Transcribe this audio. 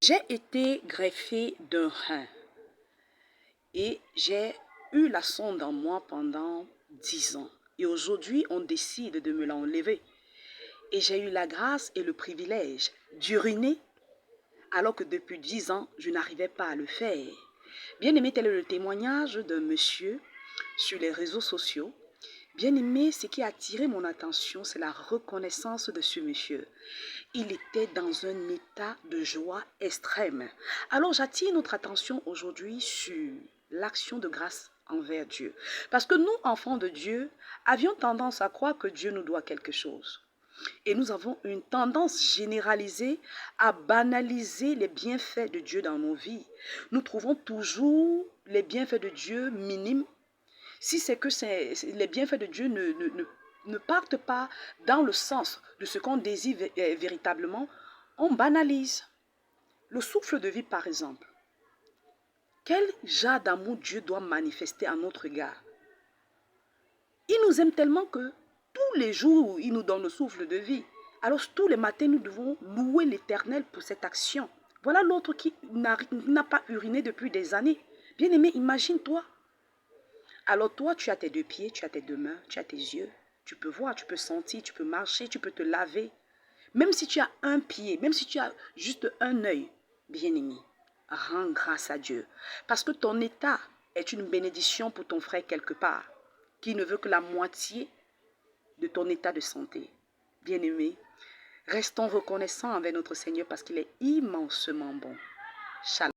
J'ai été greffée d'un rein et j'ai eu la sonde en moi pendant 10 ans. Et aujourd'hui, on décide de me l'enlever. Et j'ai eu la grâce et le privilège d'uriner alors que depuis 10 ans, je n'arrivais pas à le faire. Bien aimé, tel est le témoignage d'un monsieur sur les réseaux sociaux. Bien aimé, ce qui a attiré mon attention, c'est la reconnaissance de ce monsieur. Il était dans un état de joie extrême. Alors j'attire notre attention aujourd'hui sur l'action de grâce envers Dieu. Parce que nous, enfants de Dieu, avions tendance à croire que Dieu nous doit quelque chose. Et nous avons une tendance généralisée à banaliser les bienfaits de Dieu dans nos vies. Nous trouvons toujours les bienfaits de Dieu minimes. Si c'est que les bienfaits de Dieu ne partent pas dans le sens de ce qu'on désire véritablement, on banalise. Le souffle de vie, par exemple. Quel genre d'amour Dieu doit manifester à notre égard? Il nous aime tellement que tous les jours, il nous donne le souffle de vie. Alors tous les matins, nous devons louer l'Éternel pour cette action. Voilà l'autre qui n'a pas uriné depuis des années. Bien-aimé, imagine-toi. Alors toi, tu as tes deux pieds, tu as tes deux mains, tu as tes yeux. Tu peux voir, tu peux sentir, tu peux marcher, tu peux te laver. Même si tu as un pied, même si tu as juste un œil, bien-aimé, rends grâce à Dieu. Parce que ton état est une bénédiction pour ton frère quelque part, qui ne veut que la moitié de ton état de santé. Bien-aimé, restons reconnaissants envers notre Seigneur parce qu'il est immensement bon. Shalom.